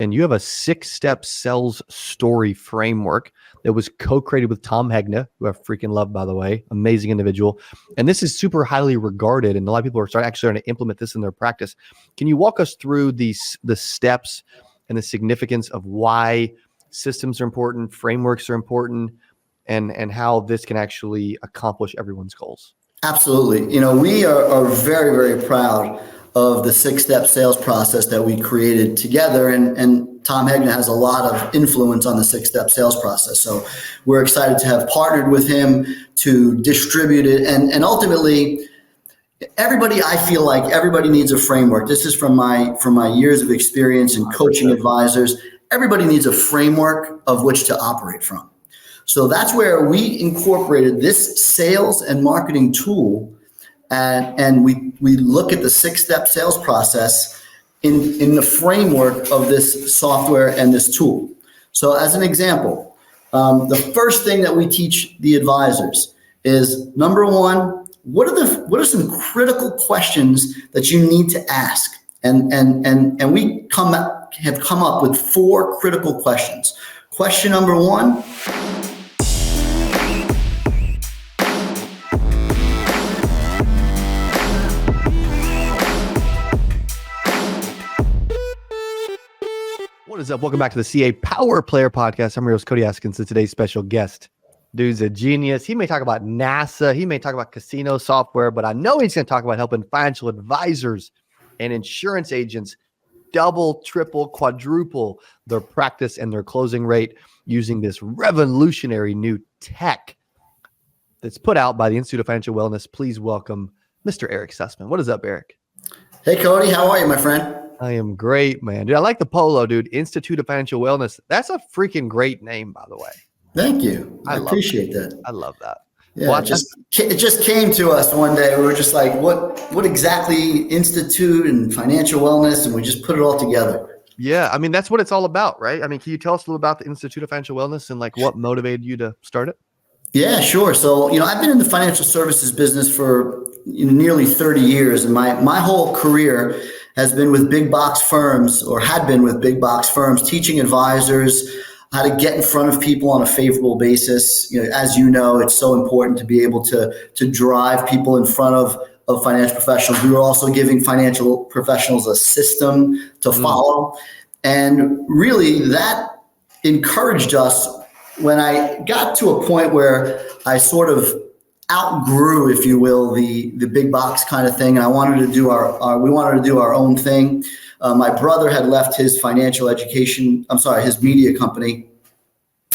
and you have a 6-step sales story framework that was co-created with Tom Hegna, who I freaking love, by the way, amazing individual. And this is super highly regarded, and a lot of people are starting to implement this in their practice. Can you walk us through the steps and the significance of why systems are important, frameworks are important, and how this can actually accomplish everyone's goals? Absolutely. We are very, very proud of the 6-step sales process that we created together. And Tom Hegna has a lot of influence on the 6-step sales process. So we're excited to have partnered with him to distribute it. And ultimately, I feel like everybody needs a framework. This is from my years of experience in coaching advisors. Everybody needs a framework of which to operate from. So that's where we incorporated this sales and marketing tool, and we look at the 6-step sales process in the framework of this software and this tool. So as an example, the first thing that we teach the advisors is, number one, what are some critical questions that you need to ask? And we have come up with 4 critical questions. Question number 1. What is up? Welcome back to the CA Power Player Podcast. I'm your host, Cody Askins, and today's special guest. Dude's a genius. He may talk about NASA. He may talk about casino software, but I know he's going to talk about helping financial advisors and insurance agents double, triple, quadruple their practice and their closing rate using this revolutionary new tech that's put out by the Institute of Financial Wellness. Please welcome Mr. Erik Sussman. What is up, Erik? Hey, Cody. How are you, my friend? I am great, man. Dude, I like the polo, dude. Institute of Financial Wellness. That's a freaking great name, by the way. Thank you. I appreciate that. I love that. Yeah, it just came to us one day. We were just like, what exactly Institute and Financial Wellness? And we just put it all together. Yeah. I mean, that's what it's all about, right? I mean, can you tell us a little about the Institute of Financial Wellness and like what motivated you to start it? Yeah, sure. So, I've been in the financial services business for nearly 30 years. And my whole career has been with big box firms, or had been with big box firms, teaching advisors how to get in front of people on a favorable basis. As you know, it's so important to be able to drive people in front of financial professionals. We were also giving financial professionals a system to follow. And really that encouraged us when I got to a point where I sort of outgrew, if you will, the big box kind of thing. And I wanted to do we wanted to do our own thing. My brother had left his his media company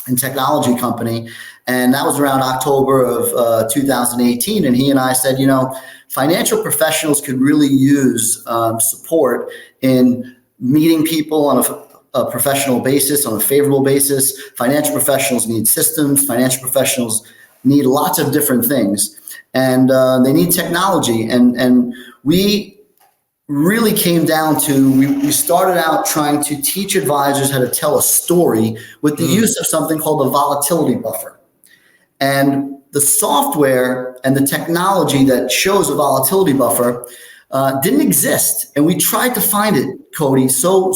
and technology company. And that was around October of 2018. And he and I said, financial professionals could really use support in meeting people on a professional basis, on a favorable basis. Financial professionals need systems. Financial professionals need lots of different things, and they need technology. And we really came down to, we started out trying to teach advisors how to tell a story with the use of something called the volatility buffer. And the software and the technology that shows a volatility buffer didn't exist. And we tried to find it, Cody, so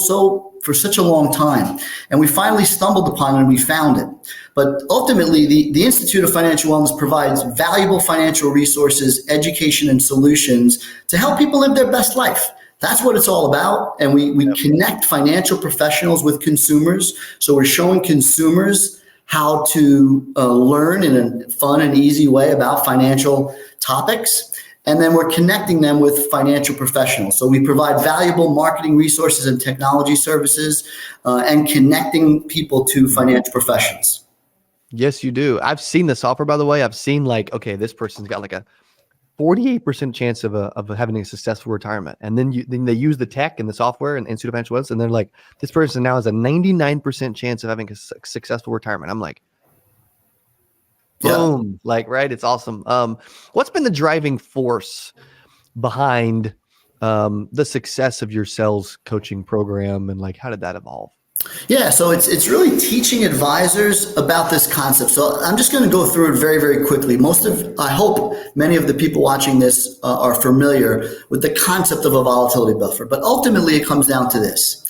for such a long time. And we finally stumbled upon it and we found it. But ultimately, the Institute of Financial Wellness provides valuable financial resources, education, and solutions to help people live their best life. That's what it's all about. And we connect financial professionals with consumers. So we're showing consumers how to learn in a fun and easy way about financial topics. And then we're connecting them with financial professionals. So we provide valuable marketing resources and technology services and connecting people to financial professionals. Yes, you do. I've seen the software, by the way. I've seen this person's got like a 48% chance of having a successful retirement. And then they use the tech and the software and Institute of Financial Wellness, and they're like, this person now has a 99% chance of having a successful retirement. I'm like, boom, right? It's awesome. What's been the driving force behind the success of your sales coaching program, and how did that evolve? Yeah, so it's really teaching advisors about this concept. So I'm just going to go through it very, very quickly. I hope many of the people watching this are familiar with the concept of a volatility buffer, but ultimately it comes down to this.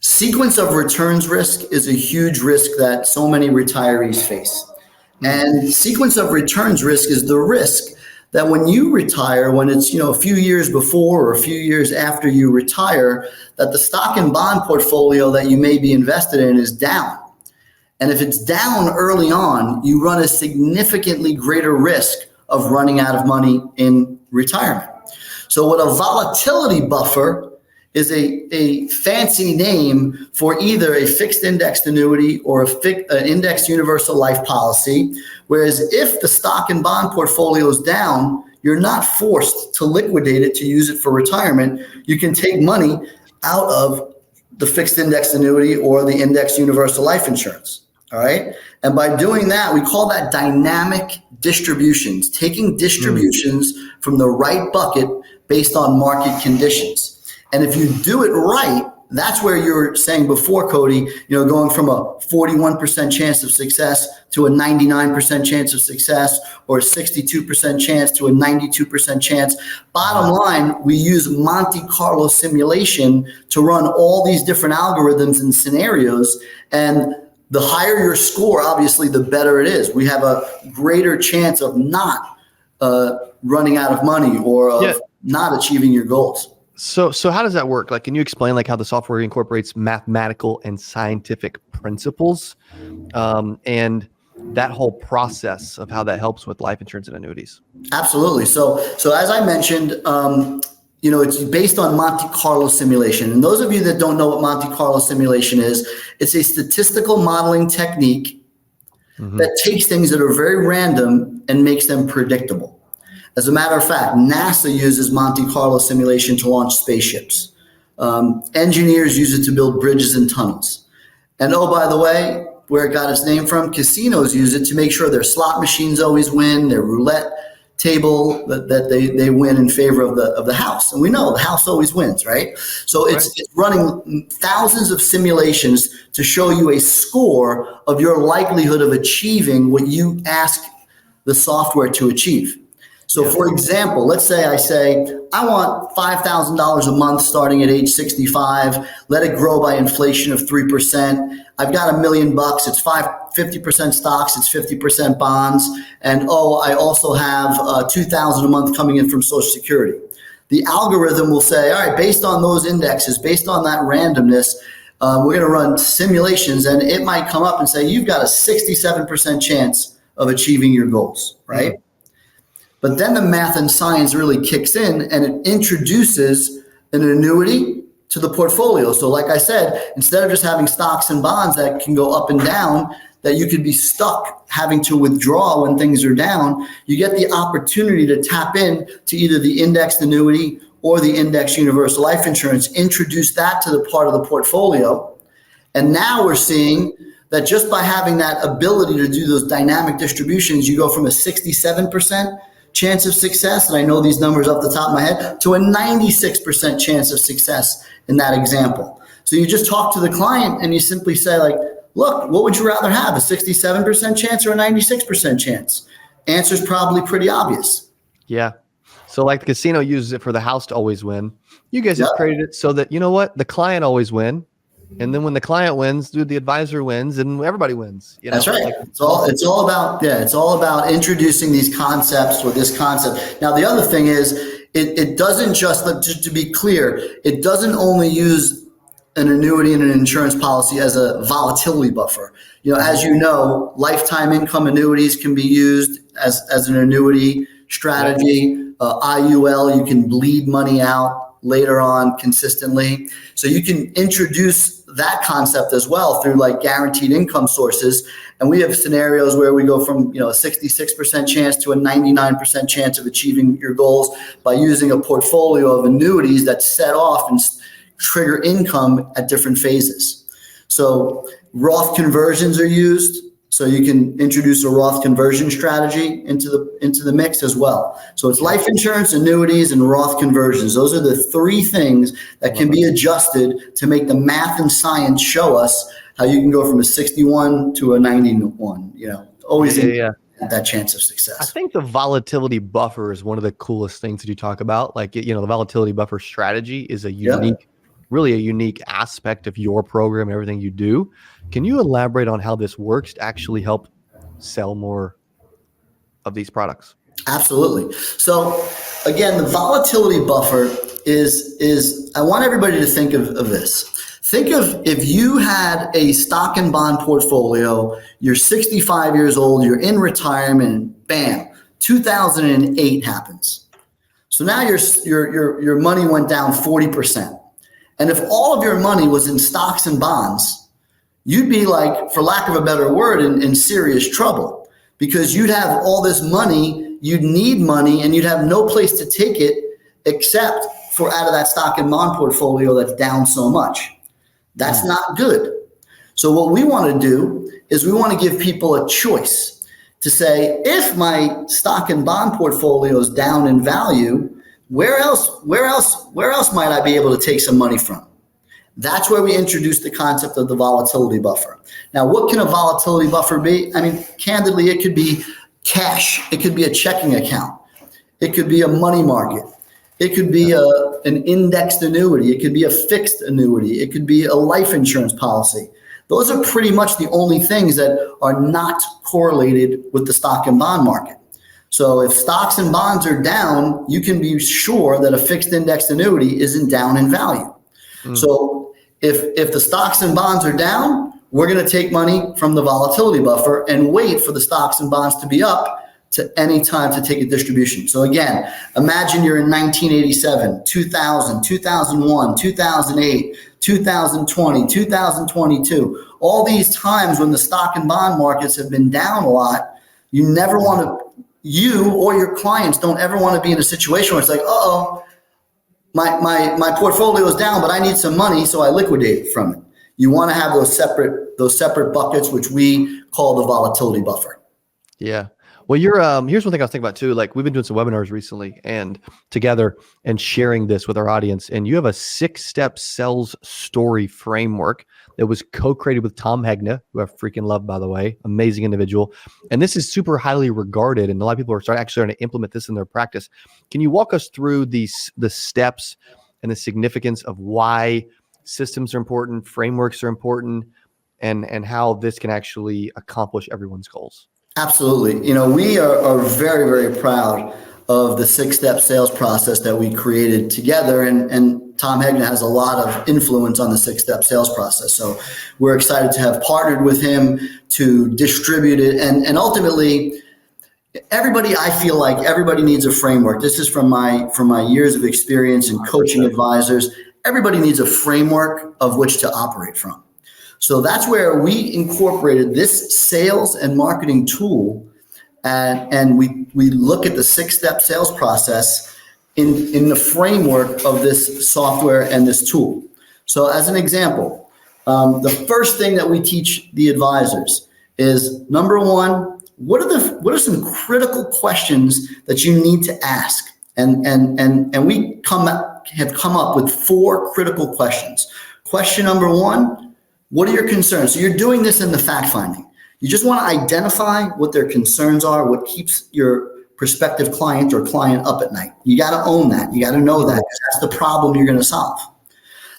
Sequence of returns risk is a huge risk that so many retirees face. And sequence of returns risk is the risk that when you retire, when it's a few years before or a few years after you retire, that the stock and bond portfolio that you may be invested in is down. And if it's down early on, you run a significantly greater risk of running out of money in retirement. So what a volatility buffer is a fancy name for either a fixed indexed annuity or an indexed universal life policy. Whereas if the stock and bond portfolio is down, you're not forced to liquidate it to use it for retirement. You can take money out of the fixed indexed annuity or the indexed universal life insurance. All right. And by doing that, we call that dynamic distributions, taking distributions from the right bucket based on market conditions. And if you do it right, that's where you were saying before, Cody, going from a 41% chance of success to a 99% chance of success, or a 62% chance to a 92% chance. Bottom line, we use Monte Carlo simulation to run all these different algorithms and scenarios. And the higher your score, obviously, the better it is. We have a greater chance of not running out of money or of not achieving your goals. So how does that work? Like, can you explain how the software incorporates mathematical and scientific principles, and that whole process of how that helps with life insurance and annuities? Absolutely. So as I mentioned, it's based on Monte Carlo simulation. And those of you that don't know what Monte Carlo simulation is, it's a statistical modeling technique that takes things that are very random and makes them predictable. As a matter of fact, NASA uses Monte Carlo simulation to launch spaceships. Engineers use it to build bridges and tunnels. And oh, by the way, where it got its name from, casinos use it to make sure their slot machines always win, their roulette table that they win in favor of the house. And we know the house always wins, right? So it's running thousands of simulations to show you a score of your likelihood of achieving what you ask the software to achieve. So for example, let's say I say, I want $5,000 a month starting at age 65. Let it grow by inflation of 3%. I've got $1 million. It's 50% stocks. It's 50% bonds. And I also have $2,000 a month coming in from Social Security. The algorithm will say, all right, based on those indexes, based on that randomness, we're going to run simulations, and it might come up and say, you've got a 67% chance of achieving your goals, right? Mm-hmm. But then the math and science really kicks in, and it introduces an annuity to the portfolio. So like I said, instead of just having stocks and bonds that can go up and down, that you could be stuck having to withdraw when things are down, you get the opportunity to tap in to either the indexed annuity or the indexed universal life insurance, introduce that to the part of the portfolio. And now we're seeing that just by having that ability to do those dynamic distributions, you go from a 67% chance of success, and I know these numbers off the top of my head, to a 96% chance of success in that example. So you just talk to the client and you simply say, look, what would you rather have, a 67% chance or a 96% chance? Answer's probably pretty obvious. Yeah. So like the casino uses it for the house to always win. You guys have created it so that, the client always win. And then when the client wins, the advisor wins, and everybody wins. That's right. It's all about introducing these concepts or this concept. Now, the other thing is, it doesn't just to be clear, it doesn't only use an annuity and an insurance policy as a volatility buffer. As you know, lifetime income annuities can be used as an annuity strategy. IUL, you can bleed money out later on consistently. So you can introduce that concept as well through guaranteed income sources. And we have scenarios where we go from, a 66% chance to a 99% chance of achieving your goals by using a portfolio of annuities that set off and trigger income at different phases. So Roth conversions are used. So you can introduce a Roth conversion strategy into the mix as well. So it's life insurance, annuities, and Roth conversions. Those are the three things that can be adjusted to make the math and science show us how you can go from a 61 to a 91. Always that chance of success. I think the volatility buffer is one of the coolest things that you talk about. The volatility buffer strategy is a unique really a unique aspect of your program, everything you do. Can you elaborate on how this works to actually help sell more of these products? Absolutely. So again, the volatility buffer is I want everybody to think of this. Think of if you had a stock and bond portfolio, you're 65 years old, you're in retirement, and bam, 2008 happens. So now your money went down 40%. And if all of your money was in stocks and bonds, you'd be like, for lack of a better word, in serious trouble, because you'd have all this money, you'd need money, and you'd have no place to take it except for out of that stock and bond portfolio that's down so much. That's not good. So what we want to do is we want to give people a choice to say, if my stock and bond portfolio is down in value, where else might I be able to take some money from? That's where we introduce the concept of the volatility buffer. Now, what can a volatility buffer be? I mean, candidly, it could be cash. It could be a checking account. It could be a money market. It could be an indexed annuity. It could be a fixed annuity. It could be a life insurance policy. Those are pretty much the only things that are not correlated with the stock and bond market. So if stocks and bonds are down, you can be sure that a fixed indexed annuity isn't down in value. So if the stocks and bonds are down, we're going to take money from the volatility buffer and wait for the stocks and bonds to be up to any time to take a distribution. So again, imagine you're in 1987, 2000, 2001, 2008, 2020, 2022. All these times when the stock and bond markets have been down a lot, you never want to, you or your clients don't ever want to be in a situation where it's like, my portfolio is down, but I need some money, so I liquidate from it. You want to have those separate buckets, which we call the volatility buffer. Yeah. Well, here's one thing I was thinking about too. Like, we've been doing some webinars recently and together and sharing this with our audience. And you have a 6-step sales story framework that was co-created with Tom Hegna, who I freaking love, by the way, amazing individual. And this is super highly regarded. And a lot of people are starting to implement this in their practice. Can you walk us through the steps and the significance of why systems are important, frameworks are important, and how this can actually accomplish everyone's goals? Absolutely. We are very, very proud of the 6-step sales process that we created together. And Tom Hegna has a lot of influence on the 6-step sales process. So we're excited to have partnered with him to distribute it. And ultimately, I feel like everybody needs a framework. This is from my years of experience in coaching advisors. Everybody needs a framework of which to operate from. So that's where we incorporated this sales and marketing tool, and we look at the 6-step sales process in the framework of this software and this tool. So as an example, the first thing that we teach the advisors is, number one, what are some critical questions that you need to ask? And we have come up with 4 critical questions. Question number 1. What are your concerns? So you're doing this in the fact finding. You just want to identify what their concerns are, what keeps your prospective client or client up at night. You got to own that. You got to know that. That's the problem you're going to solve.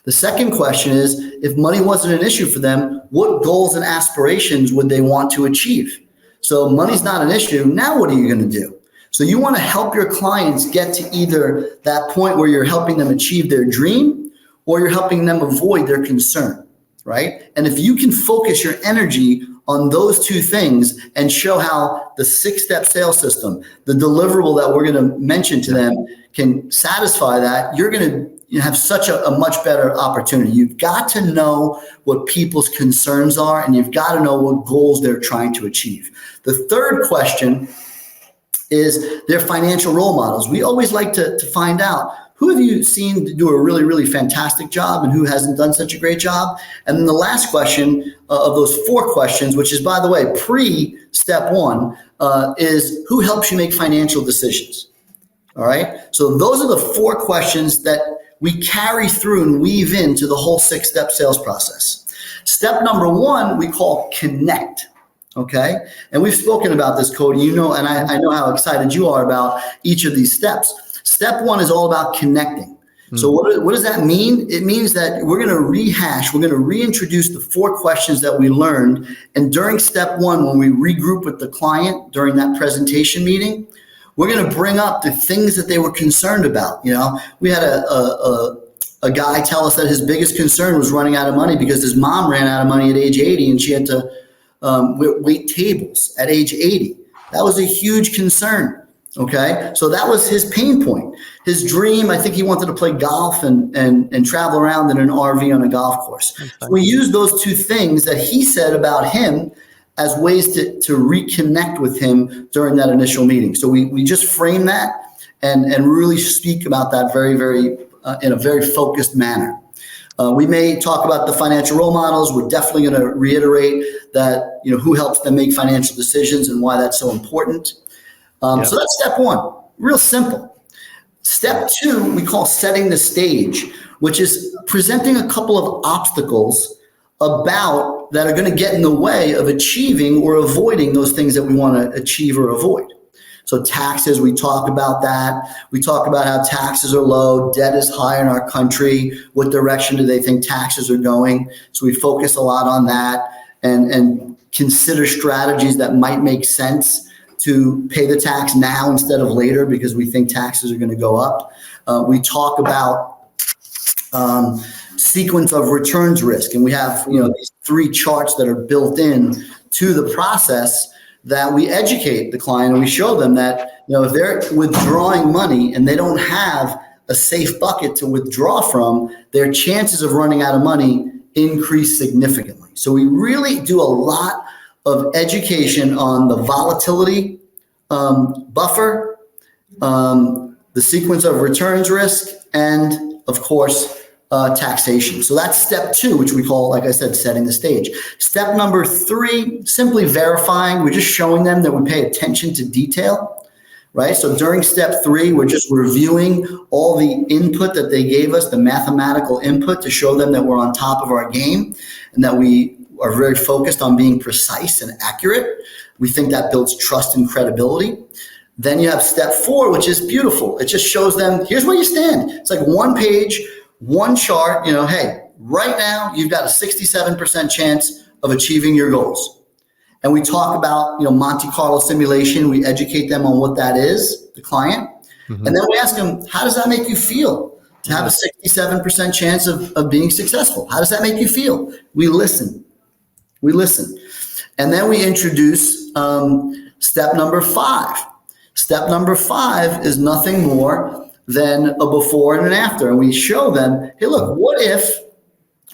The second question is, if money wasn't an issue for them, what goals and aspirations would they want to achieve? So money's not an issue. Now what are you going to do? So you want to help your clients get to either that point where you're helping them achieve their dream, or you're helping them avoid their concern. Right? And if you can focus your energy on those 2 things and show how the 6-step sales system, the deliverable that we're going to mention to them, can satisfy that, you're going to have such a much better opportunity. You've got to know what people's concerns are, and you've got to know what goals they're trying to achieve. The third question is their financial role models. We always like to find out, who have you seen do a really, really fantastic job and who hasn't done such a great job? And then the last question of those 4 questions, which is, by the way, pre-step 1, is who helps you make financial decisions? All right. So those are the 4 questions that we carry through and weave into the whole 6-step sales process. Step number 1, we call connect. Okay. And we've spoken about this, Cody, and I know how excited you are about each of these steps. Step 1 is all about connecting. So what does that mean? It means that we're going to reintroduce the 4 questions that we learned. And during step 1, when we regroup with the client during that presentation meeting, we're going to bring up the things that they were concerned about. We had a guy tell us that his biggest concern was running out of money because his mom ran out of money at age 80 and she had to wait tables at age 80. That was a huge concern. Okay, so that was his pain point. His dream, I think he wanted to play golf and travel around in an RV on a golf course. So we used those 2 things that he said about him as ways to reconnect with him during that initial meeting. So we just frame that and really speak about that very, very in a very focused manner. We may talk about the financial role models. We're definitely going to reiterate that, who helps them make financial decisions and why that's so important. So that's step 1, real simple. Step 2, we call setting the stage, which is presenting a couple of obstacles that are going to get in the way of achieving or avoiding those things that we want to achieve or avoid. So taxes, we talk about that. We talk about how taxes are low, debt is high in our country. What direction do they think taxes are going? So we focus a lot on that and consider strategies that might make sense to pay the tax now instead of later because we think taxes are going to go up. We talk about sequence of returns risk, and we have these 3 charts that are built in to the process that we educate the client, and we show them that if they're withdrawing money and they don't have a safe bucket to withdraw from, their chances of running out of money increase significantly. So we really do a lot of education on the volatility buffer, the sequence of returns risk, and of course, taxation. So that's step 2, which we call, like I said, setting the stage. Step number 3, simply verifying. We're just showing them that we pay attention to detail, right? So during step 3, we're just reviewing all the input that they gave us, the mathematical input, to show them that we're on top of our game and that we are very focused on being precise and accurate. We think that builds trust and credibility. Then you have step 4, which is beautiful. It just shows them, here's where you stand. It's like 1 page, 1 chart, hey, right now you've got a 67% chance of achieving your goals. And we talk about, Monte Carlo simulation. We educate them on what that is, the client. And then we ask them, how does that make you feel to have a 67% chance of being successful? How does that make you feel? We listen. And then we introduce step number 5. Step number 5 is nothing more than a before and an after. And we show them, hey, look, what if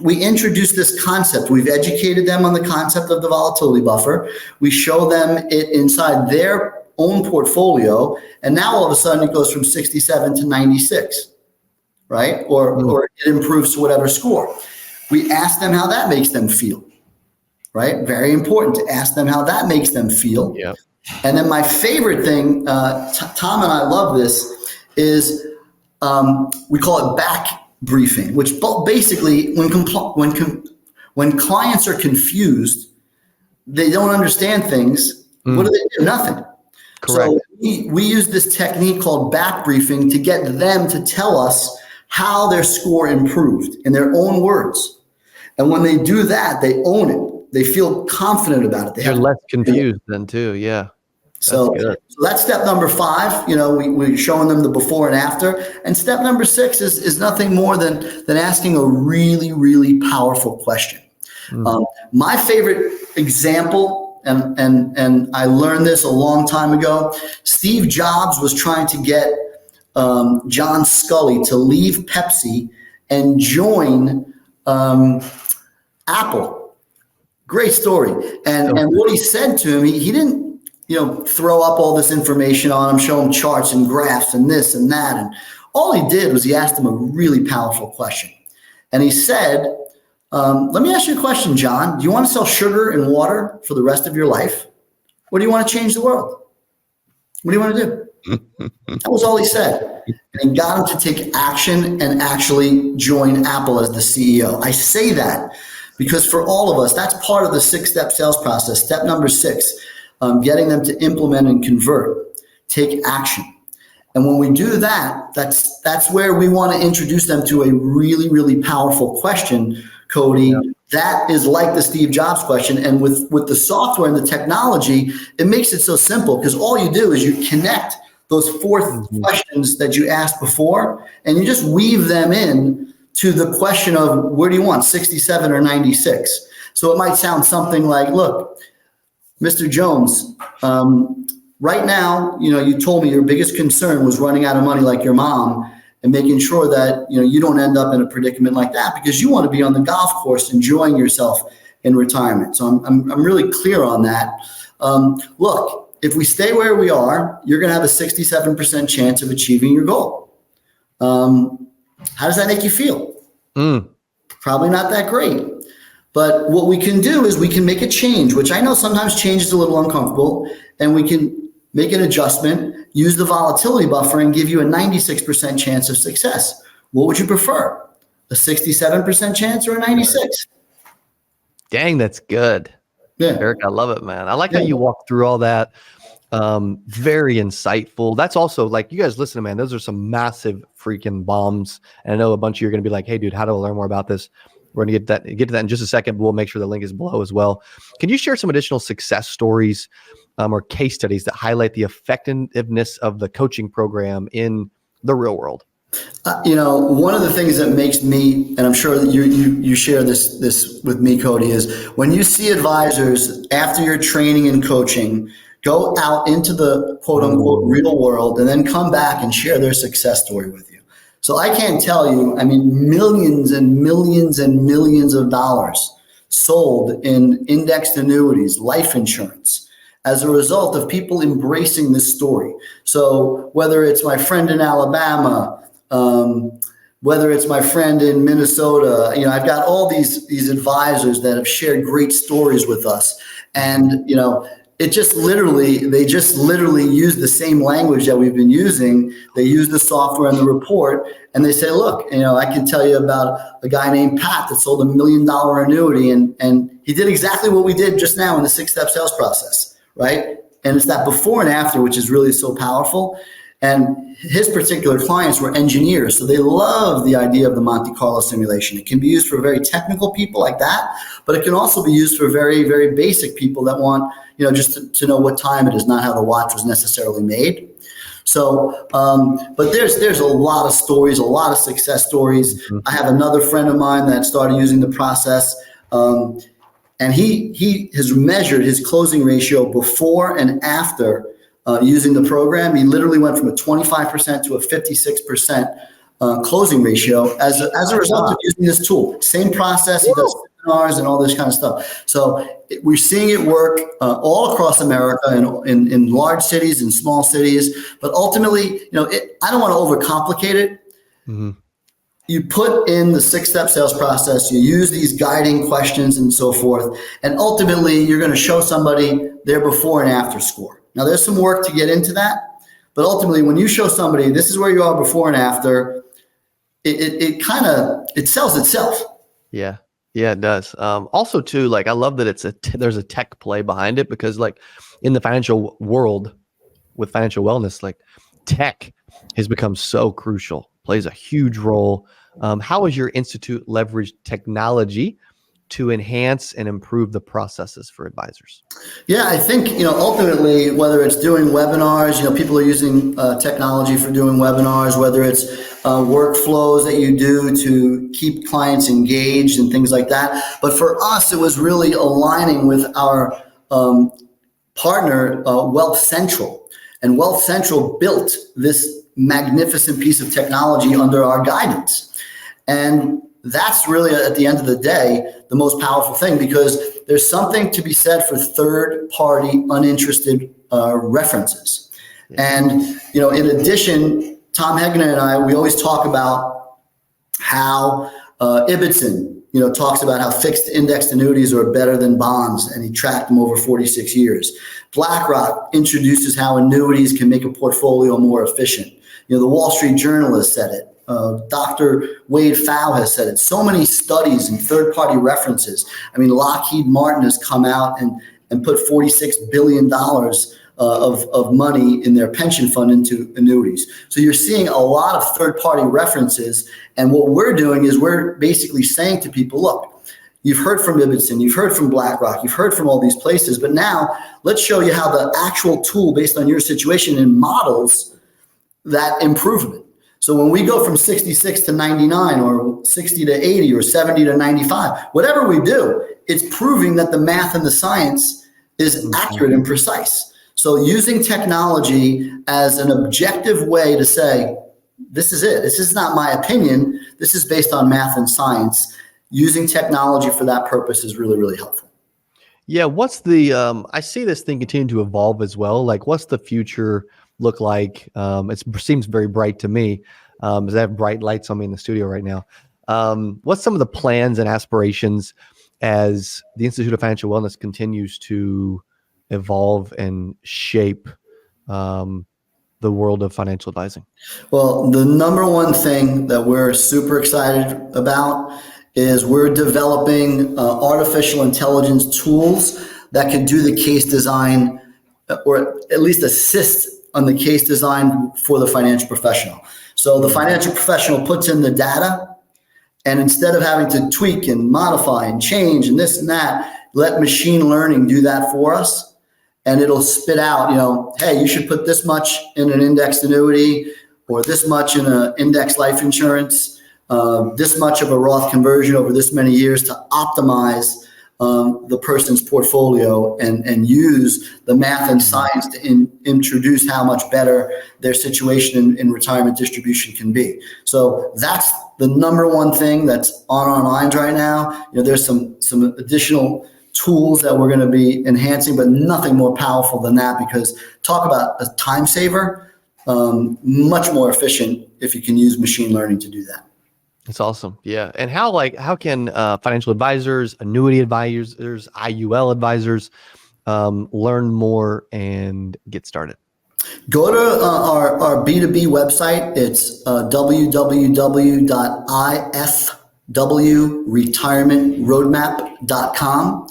we introduce this concept? We've educated them on the concept of the volatility buffer. We show them it inside their own portfolio. And now all of a sudden it goes from 67 to 96, right? Or it improves to whatever score. We ask them how that makes them feel. Right? Very important to ask them how that makes them feel. Yep. And then my favorite thing, Tom and I love this, is we call it back briefing, which basically when clients are confused, they don't understand things. What do they do? Nothing. Correct. So we use this technique called back briefing to get them to tell us how their score improved in their own words. And when they do that, they own it. They feel confident about it. They're less confused then too. Yeah. So that's step number 5. We're showing them the before and after. And step number 6 is nothing more than asking a really, really powerful question. My favorite example, and I learned this a long time ago. Steve Jobs was trying to get John Scully to leave Pepsi and join Apple. Great story. And what he said to him, he didn't, throw up all this information on him, show him charts and graphs and this and that. And all he did was he asked him a really powerful question. And he said, let me ask you a question, John. Do you want to sell sugar and water for the rest of your life? Or do you want to change the world? What do you want to do? That was all he said. And he got him to take action and actually join Apple as the CEO. I say that because for all of us, that's part of the 6-step sales process. Step number 6, getting them to implement and convert, take action. And when we do that, that's where we want to introduce them to a really, really powerful question, Cody. Yeah. That is like the Steve Jobs question. And with the software and the technology, it makes it so simple, because all you do is you connect those four questions that you asked before, and you just weave them in to the question of, where do you want, 67 or 96? So it might sound something like, look, Mr. Jones, right now, you told me your biggest concern was running out of money like your mom, and making sure that you don't end up in a predicament like that, because you want to be on the golf course enjoying yourself in retirement. So I'm really clear on that. Look, if we stay where we are, you're going to have a 67% chance of achieving your goal. How does that make you feel? Probably not that great. But what we can do is we can make a change, which I know sometimes change is a little uncomfortable, and we can make an adjustment, use the volatility buffer, and give you a 96% chance of success. What would you prefer? A 67% chance or a 96? Dang, that's good. Yeah. Erik, I love it, man. I like how you walk through all that. Very insightful. That's also, like, you guys listen, man, those are some massive freaking bombs. And I know a bunch of you are going to be like, hey, dude, how do I learn more about this? We're going to get to that in just a second, but we'll make sure the link is below as well. Can you share some additional success stories or case studies that highlight the effectiveness of the coaching program in the real world? One of the things that makes me, and I'm sure that you share this with me, Cody, is when you see advisors after your training and coaching go out into the quote unquote real world and then come back and share their success story with you. So I can't tell you, millions and millions and millions of dollars sold in indexed annuities, life insurance, as a result of people embracing this story. So whether it's my friend in Alabama, whether it's my friend in Minnesota, I've got all these advisors that have shared great stories with us. And, they just literally use the same language that we've been using. They use the software and the report, and they say, look, I can tell you about a guy named Pat that sold $1 million annuity, and he did exactly what we did just now in the 6-step sales process, right? And it's that before and after, which is really so powerful. And his particular clients were engineers, so they love the idea of the Monte Carlo simulation. It can be used for very technical people like that, but it can also be used for very, very basic people that want, just to know what time it is, not how the watch was necessarily made. So, but there's a lot of stories, a lot of success stories. I have another friend of mine that started using the process, and he has measured his closing ratio before and after using the program. He literally went from a 25% to a 56% closing ratio as a result of using this tool. Same process. He does seminars and all this kind of stuff. So we're seeing it work all across America, in large cities and small cities. But ultimately, I don't want to overcomplicate it. Mm-hmm. You put in the 6-step sales process, you use these guiding questions and so forth, and ultimately you're going to show somebody their before and after score. Now, there's some work to get into that, but ultimately when you show somebody this is where you are before and after, it sells itself. Yeah, it does. Also too, like, I love that there's a tech play behind it, because like in the financial world with financial wellness, like tech has become so crucial, plays a huge role. How has your institute leveraged technology to enhance and improve the processes for advisors? Yeah, I think, ultimately, whether it's doing webinars, people are using technology for doing webinars, whether it's workflows that you do to keep clients engaged and things like that. But for us, it was really aligning with our partner, Wealth Central. And Wealth Central built this magnificent piece of technology under our guidance. And that's really, at the end of the day, the most powerful thing, because there's something to be said for third-party uninterested references. And, in addition, Tom Hegner and I, we always talk about how Ibbotson, talks about how fixed indexed annuities are better than bonds, and he tracked them over 46 years. BlackRock introduces how annuities can make a portfolio more efficient. The Wall Street Journal has said it. Dr. Wade Pfau has said it. So many studies and third-party references. Lockheed Martin has come out and put $46 billion of money in their pension fund into annuities. So you're seeing a lot of third-party references. And what we're doing is we're basically saying to people, look, you've heard from Ibbotson, you've heard from BlackRock, you've heard from all these places, but now let's show you how the actual tool based on your situation and models that improvement. So when we go from 66 to 99 or 60 to 80 or 70 to 95, whatever we do, it's proving that the math and the science is accurate and precise. So using technology as an objective way to say, this is it. This is not my opinion. This is based on math and science. Using technology for that purpose is really, really helpful. Yeah. What's the, I see this thing continue to evolve as well. Like, what's the future look like? It seems very bright to me, as I have bright lights on me in the studio right now. What's some of the plans and aspirations as the Institute of Financial Wellness continues to evolve and shape the world of financial advising? Well, the number one thing that we're super excited about is we're developing artificial intelligence tools that can do the case design, or at least assist on the case design for the financial professional. So the financial professional puts in the data, and instead of having to tweak and modify and change and this and that, let machine learning do that for us. And it'll spit out, hey, you should put this much in an indexed annuity, or this much in an index life insurance, this much of a Roth conversion over this many years to optimize the person's portfolio and use the math and science to introduce how much better their situation in retirement distribution can be. So that's the number one thing that's on our minds right now. There's some additional tools that we're going to be enhancing, but nothing more powerful than that, because talk about a time saver, much more efficient if you can use machine learning to do that. That's awesome. Yeah. And how can financial advisors, annuity advisors, IUL advisors learn more and get started? Go to our B2B website. It's www.ifwretirementroadmap.com.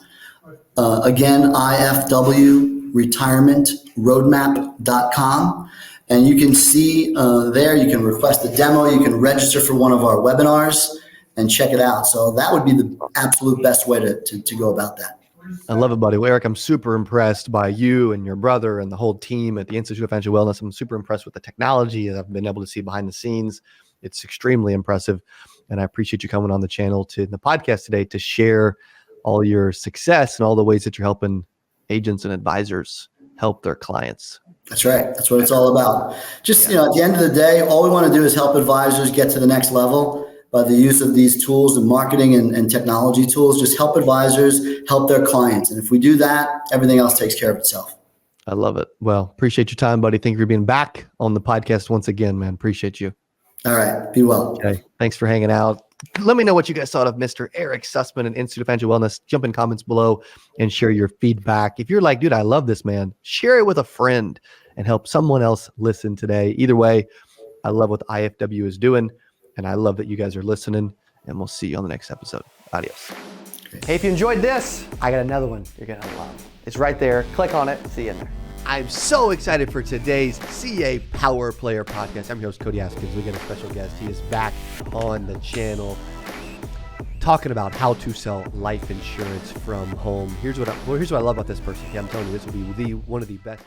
Again, ifwretirementroadmap.com. And you can see there, you can request a demo, you can register for one of our webinars and check it out. So that would be the absolute best way to go about that. I love it, buddy. Well, Eric, I'm super impressed by you and your brother and the whole team at the Institute of Financial Wellness. I'm super impressed with the technology that I've been able to see behind the scenes. It's extremely impressive. And I appreciate you coming on the channel to the podcast today to share all your success and all the ways that you're helping agents and advisors help their clients. That's right. That's what it's all about. Just, at the end of the day, all we want to do is help advisors get to the next level by the use of these tools and marketing and technology tools. Just help advisors help their clients. And if we do that, everything else takes care of itself. I love it. Well, appreciate your time, buddy. Thank you for being back on the podcast once again, man. Appreciate you. All right. Be well. Okay. Thanks for hanging out. Let me know what you guys thought of Mr. Erik Sussman and Institute of Financial Wellness. Jump in comments below and share your feedback. If you're like, dude, I love this, man, share it with a friend and help someone else listen today. Either way, I love what the IFW is doing, and I love that you guys are listening, and we'll see you on the next episode. Adios. Hey, if you enjoyed this, I got another one you're going to love. It's right there. Click on it. See you in there. I'm so excited for today's CA Power Player podcast. I'm your host, Cody Askins. We got a special guest. He is back on the channel talking about how to sell life insurance from home. Here's what I love about this person. Yeah, I'm telling you, this will be one of the best.